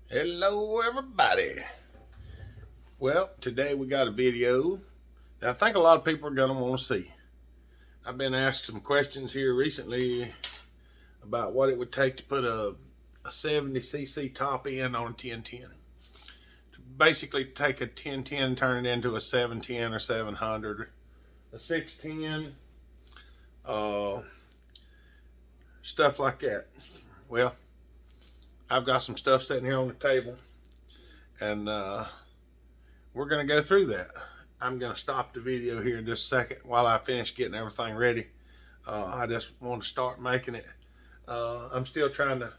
Hello everybody. Well, today we got a video that I think a lot of people are going to want to see. I've been asked some questions here recently about what it would take to put a 70cc top end on a 1010. To basically take a 1010 and turn it into a 710 or 700, a 610, stuff like that. Well, I've got some stuff sitting here on the table, and we're going to go through that. I'm going to stop the video here in just a second while I finish getting everything ready. I just want to start making it. I'm still trying to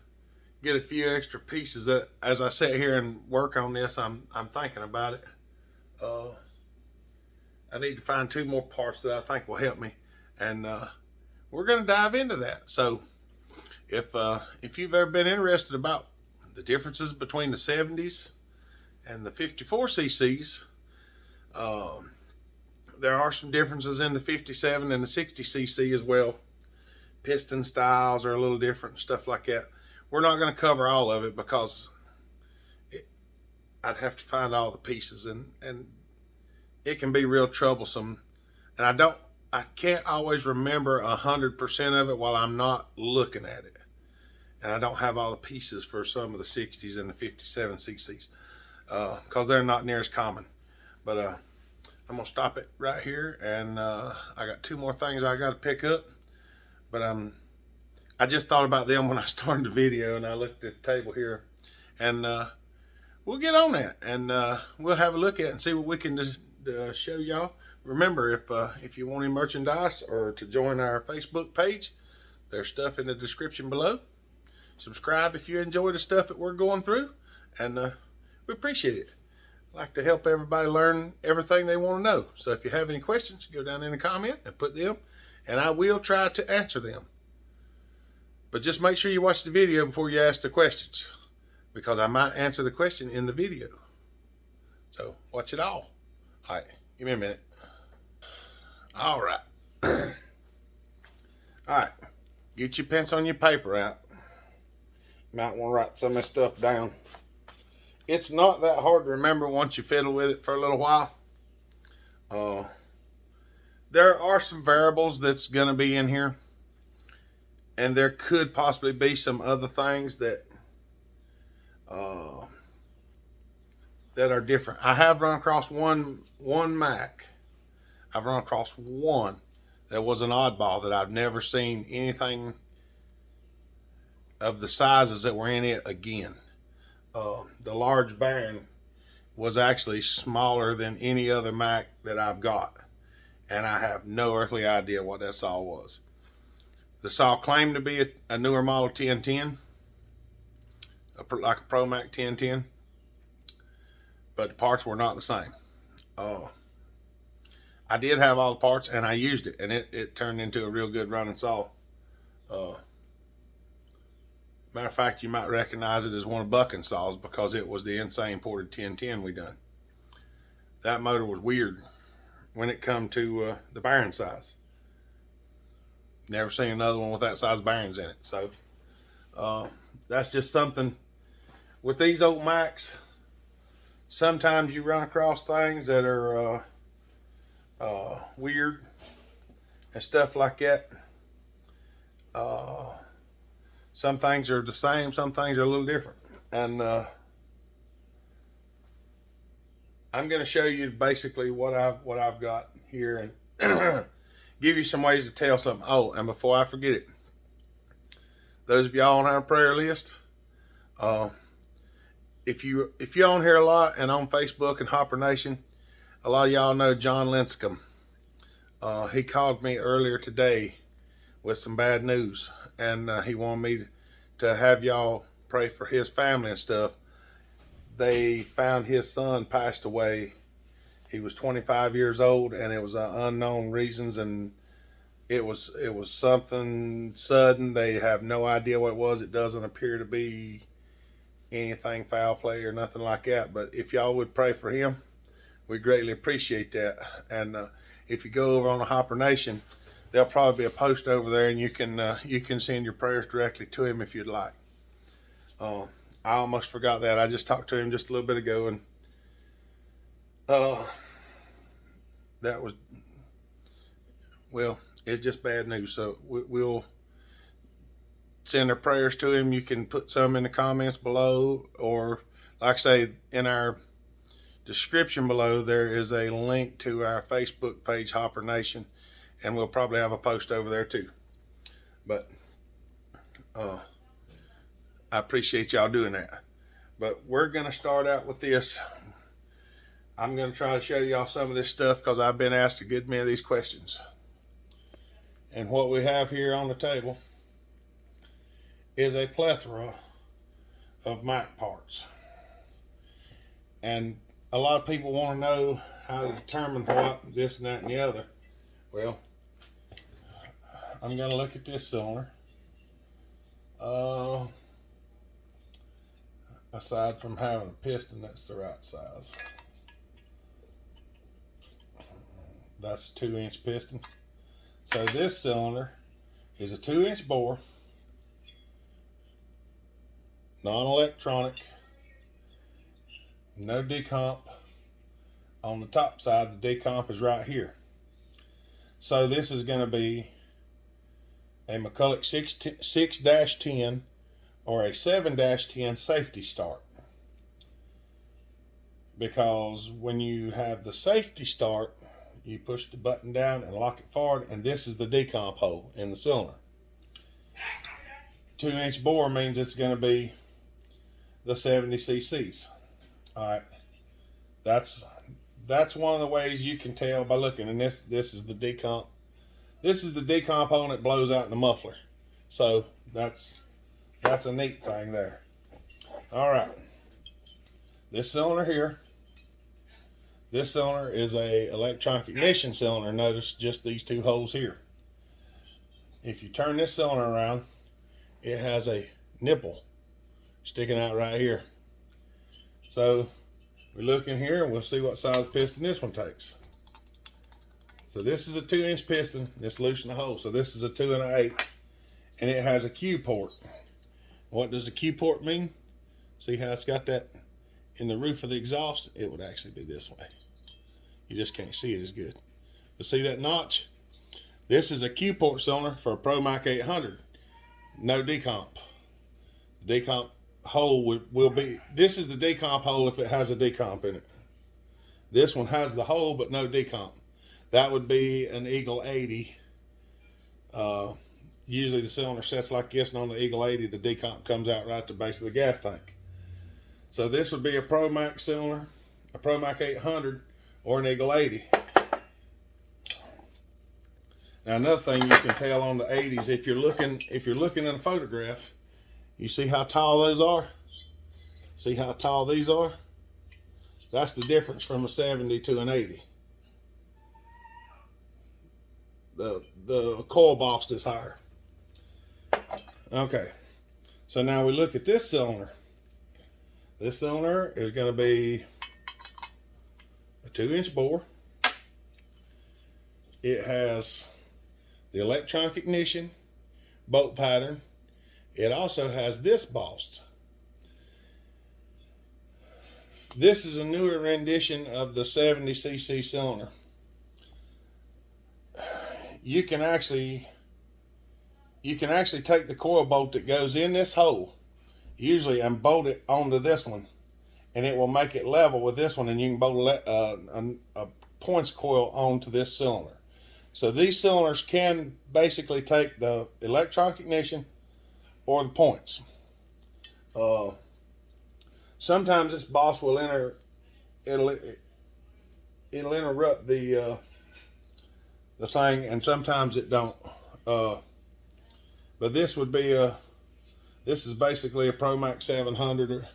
get a few extra pieces that, as I sit here and work on this, I'm thinking about it. I need to find 2 more parts that I think will help me, and we're going to dive into that. So if you've ever been interested about the differences between the 70s and the 54 cc's, there are some differences in the 57 and the 60 cc as well. Piston styles are a little different, stuff like that. We're not going to cover all of it because I'd have to find all the pieces, and it can be real troublesome, and I can't always remember 100% of it while I'm not looking at it. And I don't have all the pieces for some of the 60s and the 57 cc's because they're not near as common. But I'm going to stop it right here, and I got 2 more things I got to pick up. But I just thought about them when I started the video, and I looked at the table here, and we'll get on that, and we'll have a look at it and see what we can show y'all. Remember, if you want any merchandise or to join our Facebook page, there's stuff in the description below. Subscribe if you enjoy the stuff that we're going through, and we appreciate it. I like to help everybody learn everything they want to know. So if you have any questions, go down in the comment and put them, and I will try to answer them. But just make sure you watch the video before you ask the questions, because I might answer the question in the video. So watch it all. All right, give me a minute. All right. All right, get your pencil and your paper out. You might want to write some of this stuff down. It's not that hard to remember once you fiddle with it for a little while. There are some variables that's going to be in here, and there could possibly be some other things that that are different. I have run across one Mac. I've run across one that was an oddball that I've never seen anything of the sizes that were in it again. The large bearing was actually smaller than any other Mac that I've got, and I have no earthly idea what that saw was. The saw claimed to be a newer model 1010, like a Pro Mac 1010, but the parts were not the same. I did have all the parts, and I used it, and it turned into a real good running saw. Matter of fact, you might recognize it as one of Bucking saws because it was the insane ported 1010 we done. That motor was weird when it come to the bearing size. Never seen another one with that size bearings in it. So that's just something with these old Macs. Sometimes you run across things that are weird and stuff like that. Some things are the same, some things are a little different. And I'm going to show you basically what I've got here, and give you some ways to tell something. Oh, and before I forget it, those of y'all on our prayer list, if you're on here a lot and on Facebook and Hopper Nation, a lot of y'all know John Linscomb. He called me earlier today with some bad news, and he wanted me to have y'all pray for his family and stuff. They found his son passed away. He was 25 years old, and it was unknown reasons, and it was something sudden. They have no idea what it was. It doesn't appear to be anything foul play or nothing like that, but if y'all would pray for him, we greatly appreciate that. And if you go over on the Hopper Nation, there'll probably be a post over there, and you can send your prayers directly to him if you'd like. I almost forgot that. I just talked to him just a little bit ago, and that was, well, it's just bad news. So we'll send our prayers to him. You can put some in the comments below, or like I say, in our description below, there is a link to our Facebook page, Hopper Nation, and we'll probably have a post over there too. But I appreciate y'all doing that. But we're going to start out with this. I'm going to try to show y'all some of this stuff because I've been asked a good many of these questions. And what we have here on the table is a plethora of Mac parts. And a lot of people want to know how to determine what, this and that and the other. Well, I'm going to look at this cylinder. Aside from having a piston that's the right size. That's a 2-inch piston. So this cylinder is a 2-inch bore, non-electronic, no decomp. On the top side, the decomp is right here. So this is going to be a Mcculloch 6-10 or a 7-10 safety start. Because when you have the safety start, you push the button down and lock it forward, and this is the decomp hole in the cylinder. 2-inch bore means it's going to be the 70 cc's. All right, that's one of the ways you can tell by looking. And this is the decomp. This is the decomp hole, and it blows out in the muffler. So that's a neat thing there. All right, this cylinder here. This cylinder is a electronic ignition cylinder. Notice just these two holes here. If you turn this cylinder around, it has a nipple sticking out right here. So we look in here and we'll see what size piston this one takes. So this is a 2-inch piston. This loosened the hole. So this is a 2 1/8, and it has a Q port. What does the Q port mean? See how it's got that in the roof of the exhaust? It would actually be this way. You just can't see it as good. But see that notch? This is a Q port cylinder for a ProMac 800. No decomp. The decomp hole will be, this is the decomp hole if it has a decomp in it. This one has the hole but no decomp. That would be an Eagle 80. Usually the cylinder sets like this, and on the Eagle 80 the decomp comes out right at the base of the gas tank. So this would be a ProMac cylinder, a ProMac 800, or an Eagle 80. Now another thing you can tell on the 80s, if you're looking in a photograph, you see how tall those are? See how tall these are? That's the difference from a 70 to an 80. The coil boss is higher. Okay, so now we look at this cylinder. This cylinder is going to be a 2-inch bore. It has the electronic ignition, bolt pattern. It also has this boss. This is a newer rendition of the 70 cc cylinder. You can actually take the coil bolt that goes in this hole, usually, and bolt it onto this one, and it will make it level with this one, and you can bolt a points coil onto this cylinder. So these cylinders can basically take the electronic ignition or the points. Sometimes this boss will it'll interrupt the thing, and sometimes it don't. But this would be this is basically a ProMac 700, or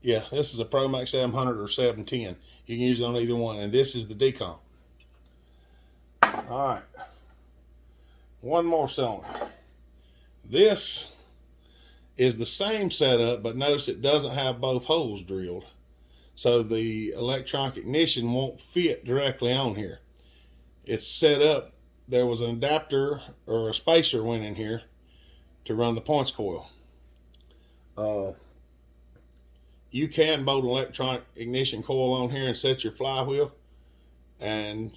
this is a ProMac 700 or 710. You can use it on either one, and this is the decomp. All right, one more cylinder. This is the same setup, but notice it doesn't have both holes drilled, so the electronic ignition won't fit directly on here. It's set up, there was an adapter or a spacer went in here to run the points coil. you can bolt an electronic ignition coil on here and set your flywheel and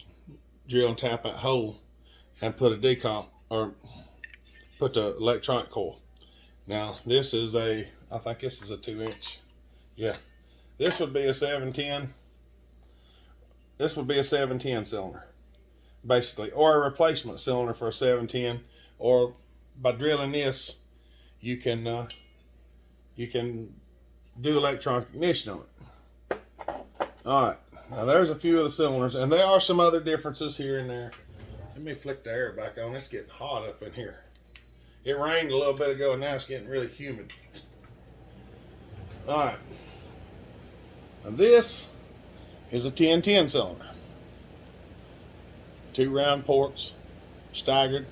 drill and tap that hole and put a decomp or put the electronic coil. Now this is I think this is a 2-inch. Yeah, this would be a 710. This would be a 710 cylinder, basically, or a replacement cylinder for a 710. Or by drilling this, you can do electronic ignition on it. All right, now there's a few of the cylinders, and there are some other differences here and there. Let me flick the air back on. It's getting hot up in here. It rained a little bit ago, and now it's getting really humid. All right, and this is a 1010 cylinder. 2 round ports, staggered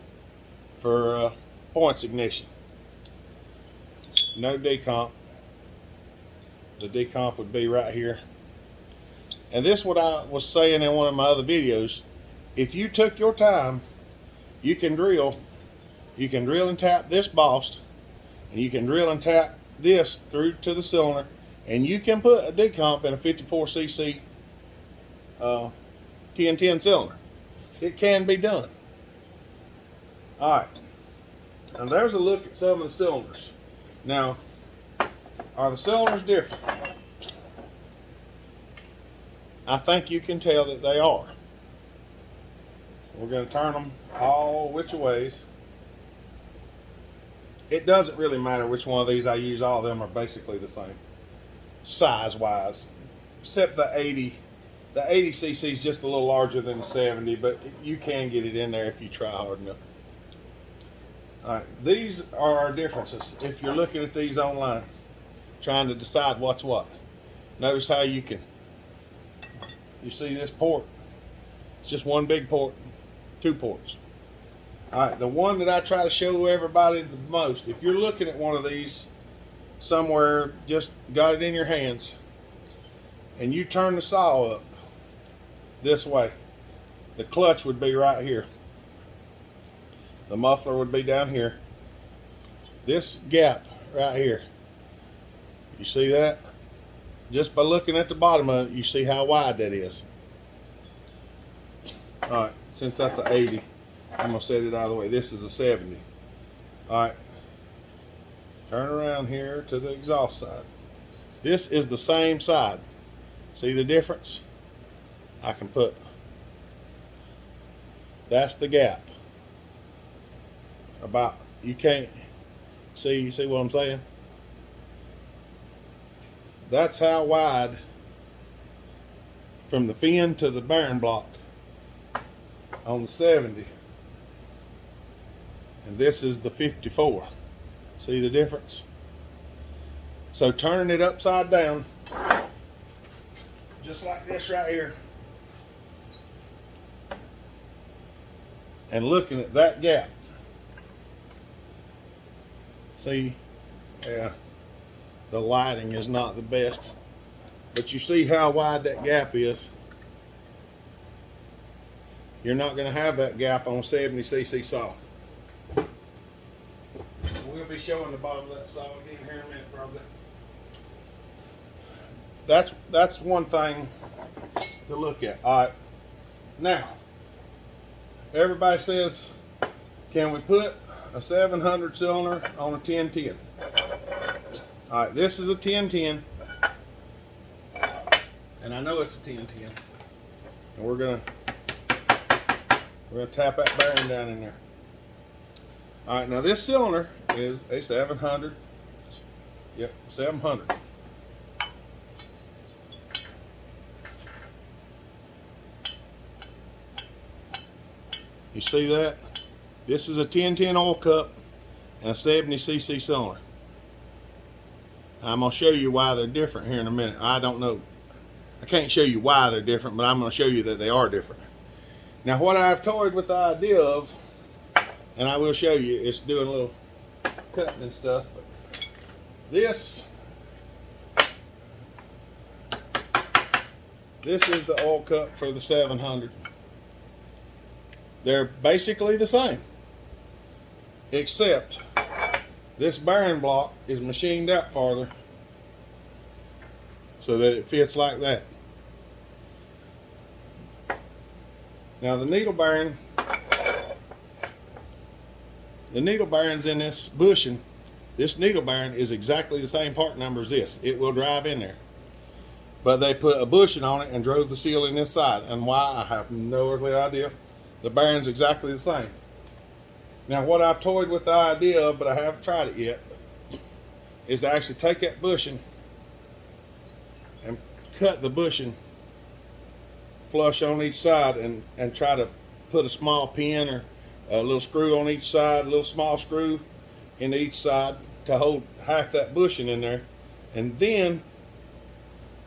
for points ignition. No decomp. The decomp would be right here. And this is what I was saying in one of my other videos. If you took your time, you can drill and tap this boss, and you can drill and tap this through to the cylinder, and you can put a decomp in a 54cc 1010 cylinder. It can be done. All right, and there's a look at some of the cylinders. Now, are the cylinders different? I think you can tell that they are. We're going to turn them all which ways. It doesn't really matter which one of these I use. All of them are basically the same size-wise, except the 80. The 80cc is just a little larger than the 70, but you can get it in there if you try hard enough. All right, these are our differences. If you're looking at these online, trying to decide what's what, notice how you see this port. It's just one big port, 2 ports. All right, the one that I try to show everybody the most, if you're looking at one of these somewhere, just got it in your hands, and you turn the saw up this way, the clutch would be right here. The muffler would be down here. This gap right here, you see that? Just by looking at the bottom of it, you see how wide that is. All right, since that's an 80, I'm gonna set it out of the way. This is a 70. All right, turn around here to the exhaust side. This is the same side. See the difference? I can put, that's the gap. About, you can't see what I'm saying? That's how wide from the fin to the bearing block on the 70. And this is the 54. See the difference? So turning it upside down, just like this right here, and looking at that gap. See, yeah, the lighting is not the best, but you see how wide that gap is. You're not going to have that gap on 70cc saw. We'll be showing the bottom of that saw again here in a minute, probably. That's one thing to look at. All right, now everybody says, can we put a 700 cylinder on a 1010? All right, this is a 1010, and I know it's a 1010, and we're gonna tap that bearing down in there. All right, now this cylinder is a 700. Yep, 700. You see that? This is a 1010 oil cup and a 70cc cylinder. I'm going to show you why they're different here in a minute. I don't know. I can't show you why they're different, but I'm going to show you that they are different. Now, what I've toyed with the idea of, and I will show you, it's doing a little cutting and stuff, but this is the oil cup for the 700. They're basically the same, except this bearing block is machined out farther, so that it fits like that. Now the needle bearings in this bushing, this needle bearing is exactly the same part number as this. It will drive in there. But they put a bushing on it and drove the seal in this side. And why, I have no earthly idea. The bearing's exactly the same. Now what I've toyed with the idea of, but I haven't tried it yet, is to actually take that bushing and cut the bushing flush on each side and try to put a small pin or a little screw on each side, a little small screw in each side to hold half that bushing in there, and then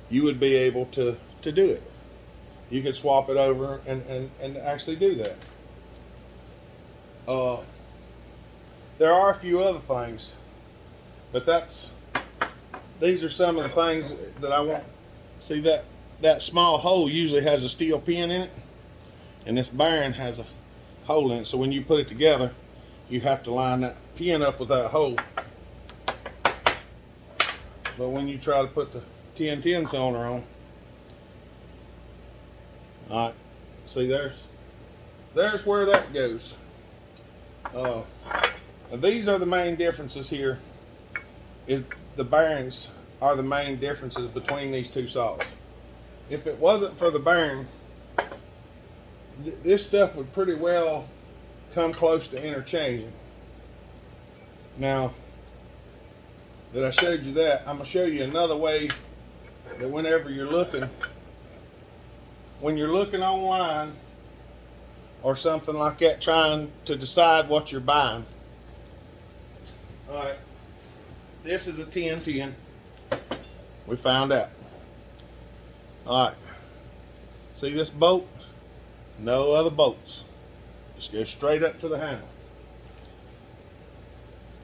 you would be able to do it. You could swap it over and actually do that. There are a few other things, but these are some of the things that I want. See, that small hole usually has a steel pin in it, and this bearing has a hole in it, so when you put it together you have to line that pin up with that hole. But when you try to put the 1010 cylinder on, alright, see, there's where that goes. And these are the main differences here. Is the bearings are the main differences between these two saws. If it wasn't for the bearing, this stuff would pretty well come close to interchanging. Now that I showed you that, I'm going to show you another way that whenever you're looking, when you're looking online or something like that, trying to decide what you're buying. Alright, this is a 1010. We found out. Alright, see this bolt? No other bolts. Just go straight up to the handle.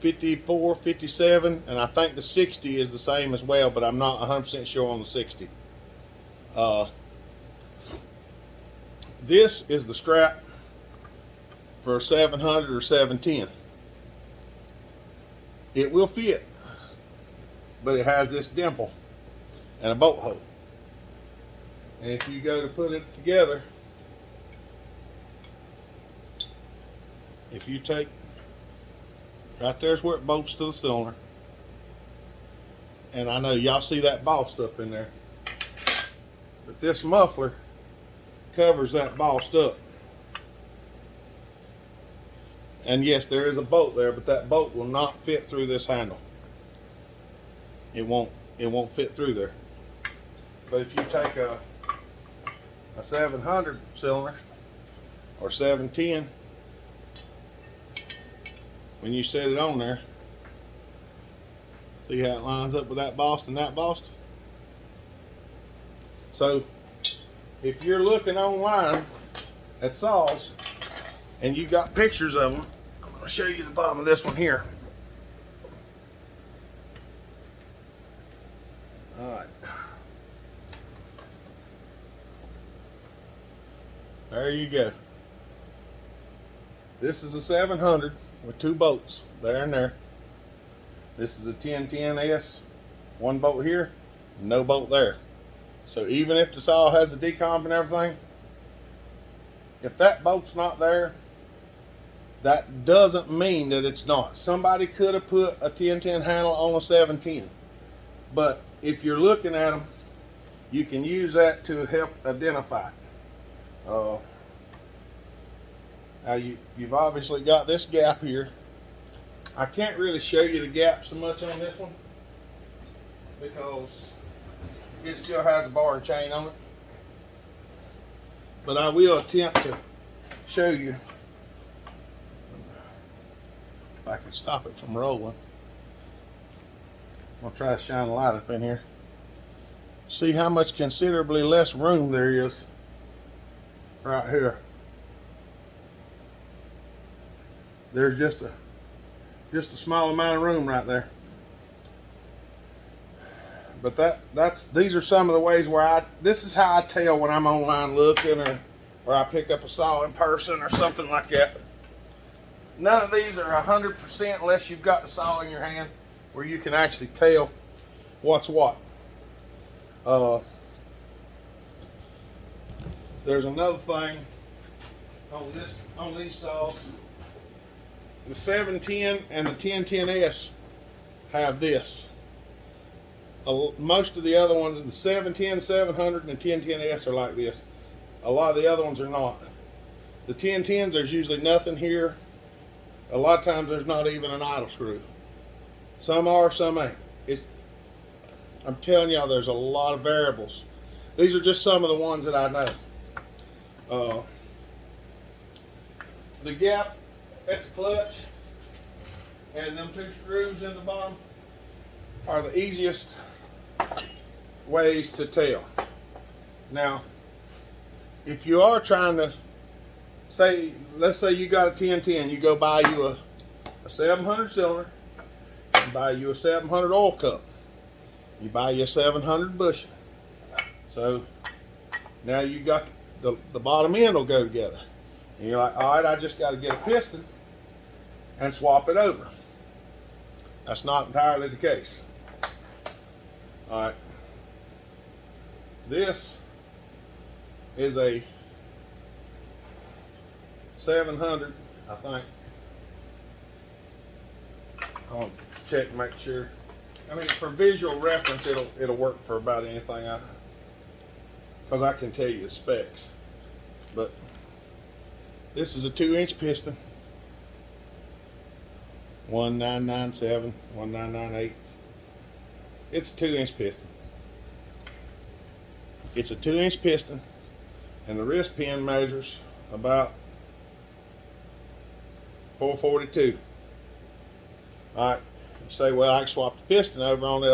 54, 57, and I think the 60 is the same as well, but I'm not 100% sure on the 60. This is the strap for a 700 or 710. It will fit, but it has this dimple and a bolt hole. And if you go to put it together, if you take, right there's where it bolts to the cylinder. And I know y'all see that bossed up in there, but this muffler covers that bossed up. And yes, there is a bolt there, but that bolt will not fit through this handle. It won't fit through there. But if you take a 700 cylinder or 710, when you set it on there, see how it lines up with that bossed and that bossed? So if you're looking online at saws and you got pictures of them, I'm going to show you the bottom of this one here. Alright. There you go. This is a 700 with two bolts there and there. This is a 1010S, one bolt here, no bolt there. So even if the saw has the decomp and everything, if that bolt's not there, that doesn't mean that it's not. Somebody could have put a 1010 handle on a 710, but if you're looking at them, you can use that to help identify it. Now you've obviously got this gap here. I can't really show you the gap so much on this one because it still has a bar and chain on it. But I will attempt to show you if I can stop it from rolling. I'll try to shine a light up in here. See how much considerably less room there is right here. There's just a small amount of room right there. But these are some of the ways where this is how I tell when I'm online looking or I pick up a saw in person or something like that. None of these are 100% unless you've got the saw in your hand where you can actually tell what's what. There's another thing on these saws. The 710 and the 1010S have this. Most of the other ones, the 710, 700, and the 1010S are like this. A lot of the other ones are not. The 1010s, there's usually nothing here. A lot of times there's not even an idle screw. Some are, some ain't. I'm telling y'all, there's a lot of variables. These are just some of the ones that I know. The gap at the clutch and them two screws in the bottom are the easiest ways to tell. Now, if you are trying to let's say you got a 1010, you go buy you a 700 cylinder, you buy you a 700 oil cup, you buy you a 700 bushing. So now you got the bottom end will go together. And you're like, all right, I just got to get a piston and swap it over. That's not entirely the case. All right. This is a 700, I think. I'll check and make sure. I mean, for visual reference, it'll work for about anything, because I can tell you the specs. But this is a 2-inch piston, 1997, 1998. It's a 2-inch piston. It's a 2-inch piston, and the wrist pin measures about 442. All right, you say, well, I can swap the piston over on the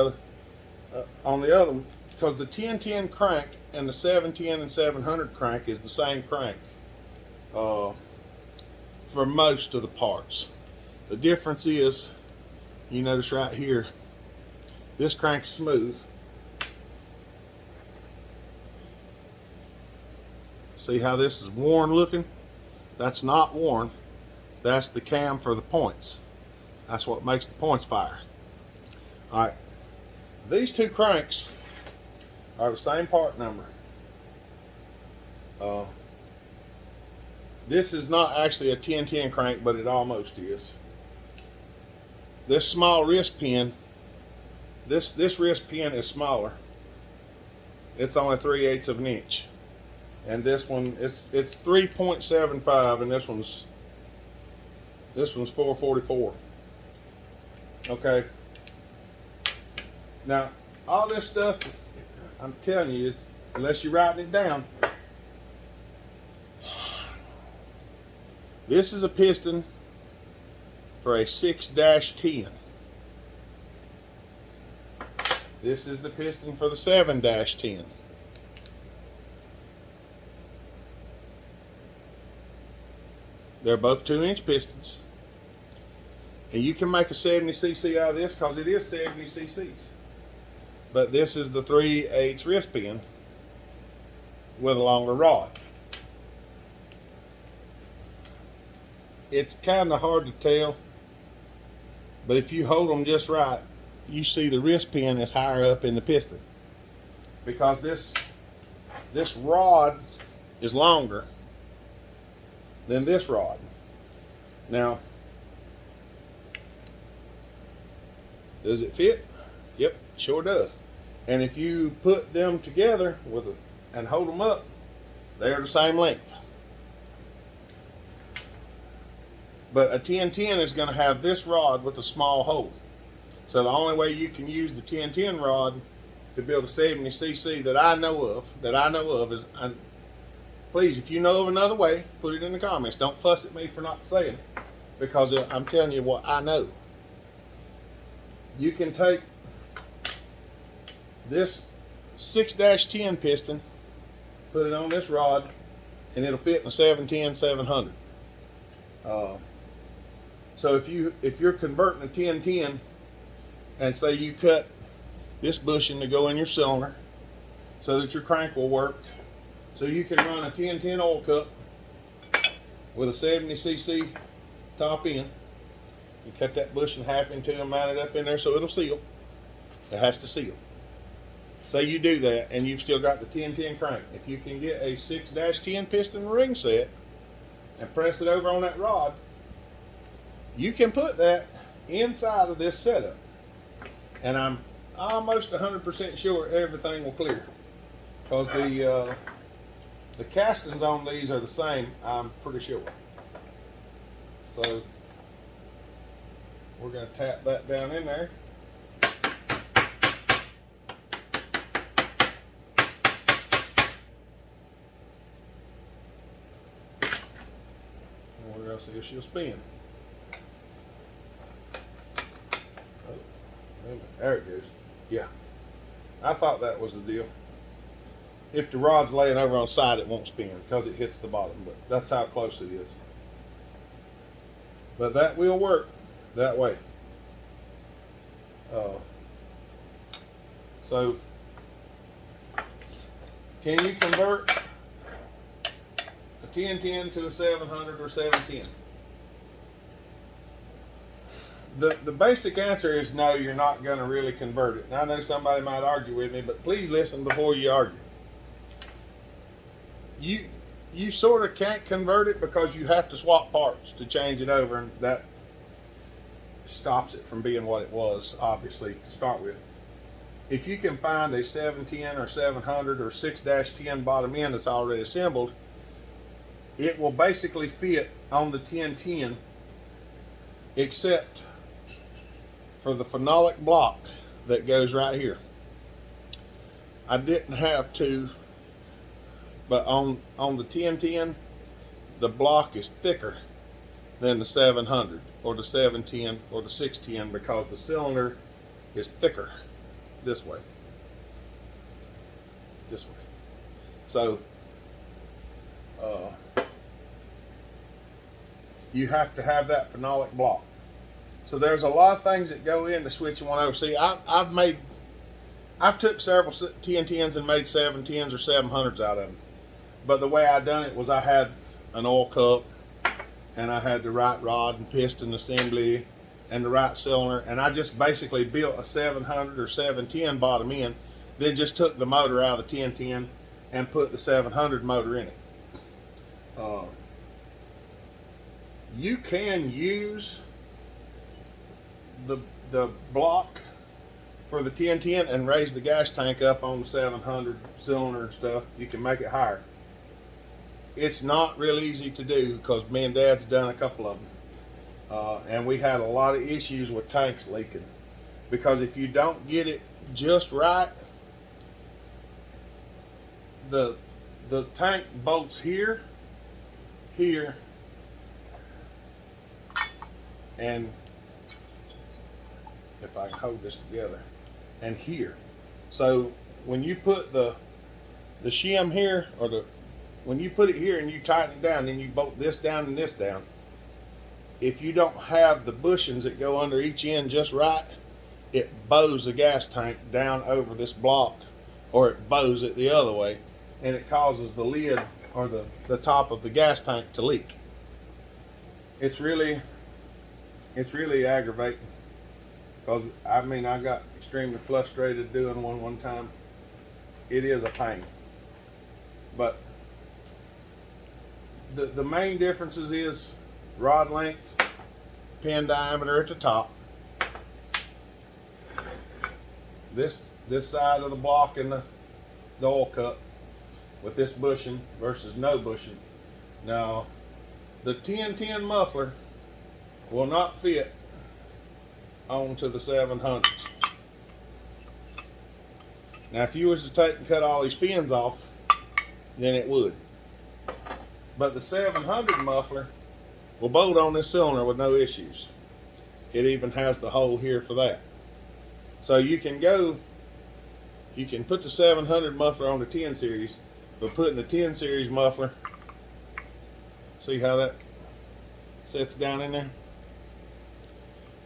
other one, because the 1010 crank and the 710 and 700 crank is the same crank for most of the parts. The difference is, you notice right here, this crank's smooth. See how this is worn looking? That's not worn. That's the cam for the points. That's what makes the points fire. All right, these two cranks are the same part number. This is not actually a 1010 crank, but it almost is. This small wrist pin, this wrist pin is smaller. It's only 3/8 of an inch. And this one, it's 3.75, and this one's 444. Okay. Now, all this stuff is, I'm telling you, unless you're writing it down, this is a piston for a 6-10. This is the piston for the 7-10. They're both 2-inch pistons. And you can make a 70cc out of this because it is 70 cc's. But this is the 3/8 wrist pin with a longer rod. It's kind of hard to tell, but if you hold them just right, you see the wrist pin is higher up in the piston, because this rod is longer than this rod. Now, does it fit? Yep, sure does. And if you put them together and hold them up, they're the same length. But a 1010 is going to have this rod with a small hole. So the only way you can use the 1010 rod to build a 70cc that I know of is, please, if you know of another way, put it in the comments. Don't fuss at me for not saying it, because I'm telling you what I know. You can take this 6-10 piston, put it on this rod, and it'll fit in a 710, 700. So if you're converting a 1010, and say you cut this bushing to go in your cylinder so that your crank will work, so you can run a 1010 oil cup with a 70cc top end. You cut that bushing half in two and mount it up in there so it'll seal. It has to seal. So you do that, and you've still got the 1010 crank. If you can get a 6-10 piston ring set and press it over on that rod, you can put that inside of this setup. And I'm almost 100% sure everything will clear, because the castings on these are the same, I'm pretty sure. So we're going to tap that down in there. And we're going to see if she'll spin. Oh, there it goes. Yeah, I thought that was the deal. If the rod's laying over on side, it won't spin because it hits the bottom, but that's how close it is. But that will work that way. So, can you convert a 1010 to a 700 or 710? The basic answer is no, you're not going to really convert it. And I know somebody might argue with me, but please listen before you argue. You sort of can't convert it because you have to swap parts to change it over, and that stops it from being what it was, obviously, to start with. If you can find a 710 or 700 or 6-10 bottom end that's already assembled, it will basically fit on the 1010, except for the phenolic block that goes right here. I didn't have to, but on the 1010, the block is thicker than the 700 or the 710 or the 610 because the cylinder is thicker this way. So you have to have that phenolic block. So there's a lot of things that go into switching one over. See, I've took several 1010s and made 710s or 700s out of them. But the way I done it was I had an oil cup, and I had the right rod and piston assembly and the right cylinder, and I just basically built a 700 or 710 bottom end, then just took the motor out of the 1010 and put the 700 motor in it. You can use the block for the 1010 and raise the gas tank up on the 700 cylinder and stuff. You can make it higher. It's not real easy to do because me and Dad's done a couple of them. And we had a lot of issues with tanks leaking. Because if you don't get it just right, the tank bolts here, and if I can hold this together, and here. So when you put the shim here, or when you put it here and you tighten it down, then you bolt this down and this down. If you don't have the bushings that go under each end just right, it bows the gas tank down over this block, or it bows it the other way, and it causes the lid or the top of the gas tank to leak. It's really aggravating, because I mean, I got extremely frustrated doing one time. It is a pain. But the main differences is rod length, pin diameter at the top, this side of the block in the oil cup with this bushing versus no bushing. Now, the 1010 muffler will not fit onto the 700. Now, if you was to take and cut all these fins off, then it would. But the 700 muffler will bolt on this cylinder with no issues. It even has the hole here for that. So you can put the 700 muffler on the 10 series, but putting the 10 series muffler, see how that sets down in there?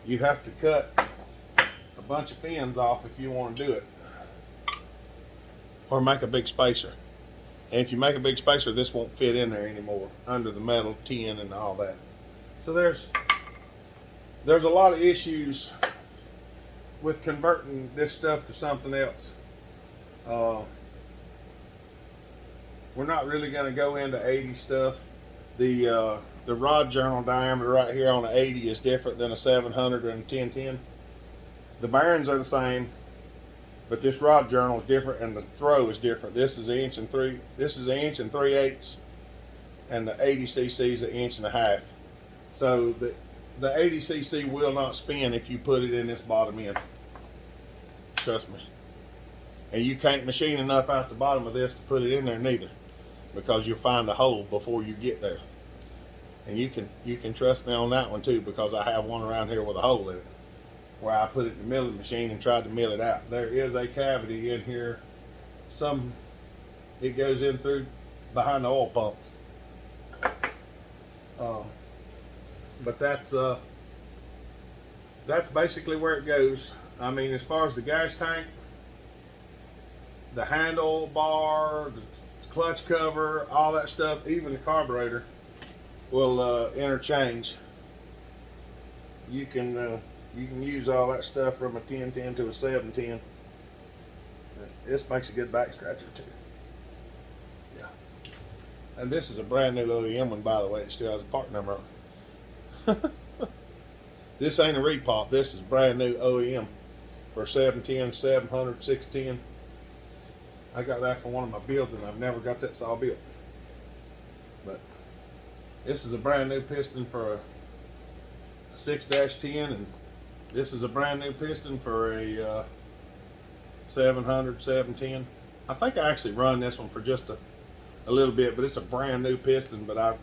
You have to cut a bunch of fins off if you want to do it, or make a big spacer. And if you make a big spacer, this won't fit in there anymore under the metal tin and all that. So there's a lot of issues with converting this stuff to something else. We're not really going to go into 80 stuff. The rod journal diameter right here on an 80 is different than a 700 and a 1010. The bearings are the same, but this rod journal is different and the throw is different. This is 1 and 3/8, and the 80cc is 1.5 inches. So the 80cc will not spin if you put it in this bottom end. Trust me. And you can't machine enough out the bottom of this to put it in there neither, because you'll find a hole before you get there. And you can trust me on that one too, because I have one around here with a hole in it, where I put it in the milling machine and tried to mill it out. There is a cavity in here. It goes in through behind the oil pump. But that's basically where it goes. I mean, as far as the gas tank, the handle bar, the clutch cover, all that stuff, even the carburetor will interchange. You can use all that stuff from a 1010 to a 710. This makes a good back scratcher too. Yeah. And this is a brand new OEM one, by the way. It still has a part number on it. This ain't a repop. This is brand new OEM for 710, 700, 610. I got that for one of my builds, and I've never got that saw built. But this is a brand new piston for a 6-10, and this is a brand new piston for a 700, 710. I think I actually run this one for just a little bit, but it's a brand new piston. But I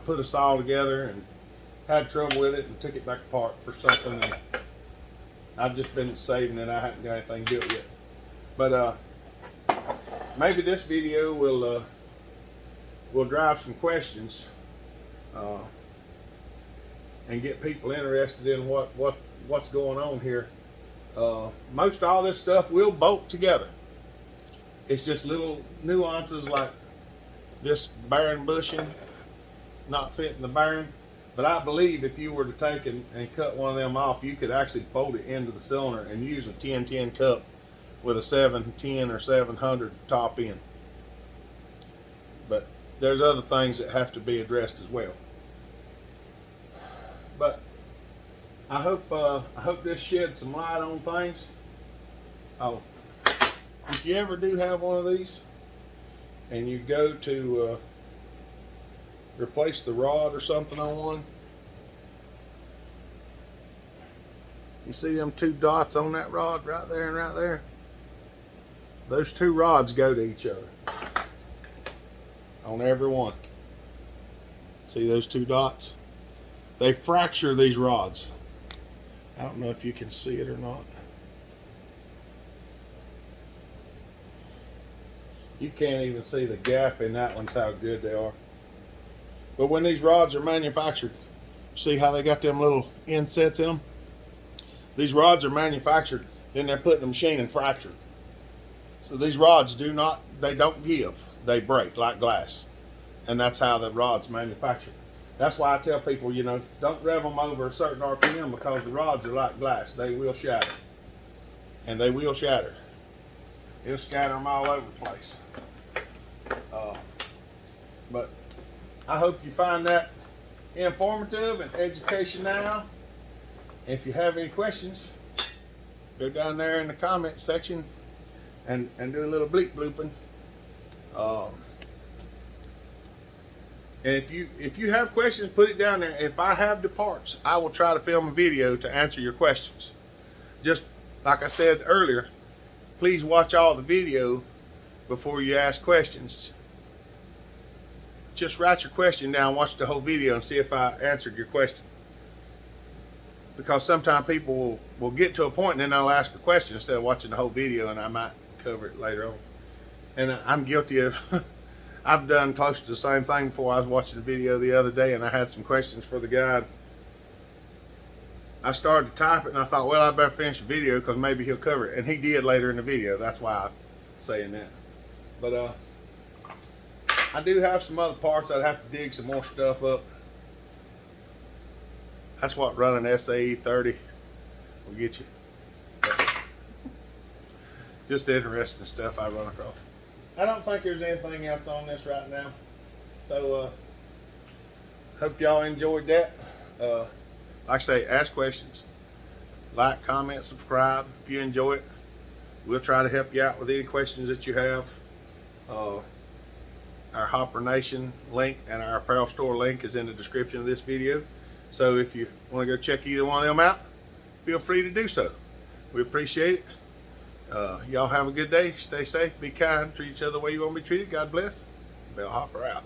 put a saw together and had trouble with it and took it back apart for something, and I've just been saving it. I haven't got anything built yet. But maybe this video will drive some questions and get people interested in what's going on here. Most all this stuff will bolt together. It's just little nuances like this bearing bushing not fitting the bearing. But I believe if you were to take and cut one of them off, you could actually bolt it into the cylinder and use a 1010 cup with a 710 or 700 top end. But there's other things that have to be addressed as well. But I hope this sheds some light on things. Oh, if you ever do have one of these and you go to replace the rod or something on one, you see them two dots on that rod right there and right there? Those two rods go to each other on every one. See those two dots? They fracture these rods. I don't know if you can see it or not. You can't even see the gap in that one's how good they are. But when these rods are manufactured, see how they got them little insets in them? These rods are manufactured, then they're put in the machine and fractured. So these rods they don't give, they break like glass. And that's how the rod's manufactured. That's why I tell people, don't rev them over a certain RPM, because the rods are like glass. They will shatter. And they will shatter. It'll scatter them all over the place. But I hope you find that informative and educational. If you have any questions, go down there in the comment section and do a little bleep blooping. And if you have questions, put it down there. If I have the parts, I will try to film a video to answer your questions. Just like I said earlier, please watch all the video before you ask questions. Just write your question down, watch the whole video, and see if I answered your question. Because sometimes people will get to a point and then they'll ask a question instead of watching the whole video, and I might cover it later on. And I'm guilty of, I've done close to the same thing before. I was watching a video the other day and I had some questions for the guy. I started to type it and I thought, well, I better finish the video because maybe he'll cover it. And he did later in the video. That's why I'm saying that. But I do have some other parts. I'd have to dig some more stuff up. That's what running SAE 30 will get you. just interesting stuff I run across. I don't think there's anything else on this right now. So hope y'all enjoyed that. Like I say, ask questions, like, comment, subscribe if you enjoy it. We'll try to help you out with any questions that you have. Our Hopper Nation link and our apparel store link is in the description of this video. So if you want to go check either one of them out, feel free to do so. We appreciate it. Y'all have a good day. Stay safe. Be kind. Treat each other the way you want to be treated. God bless. Bell Hopper out.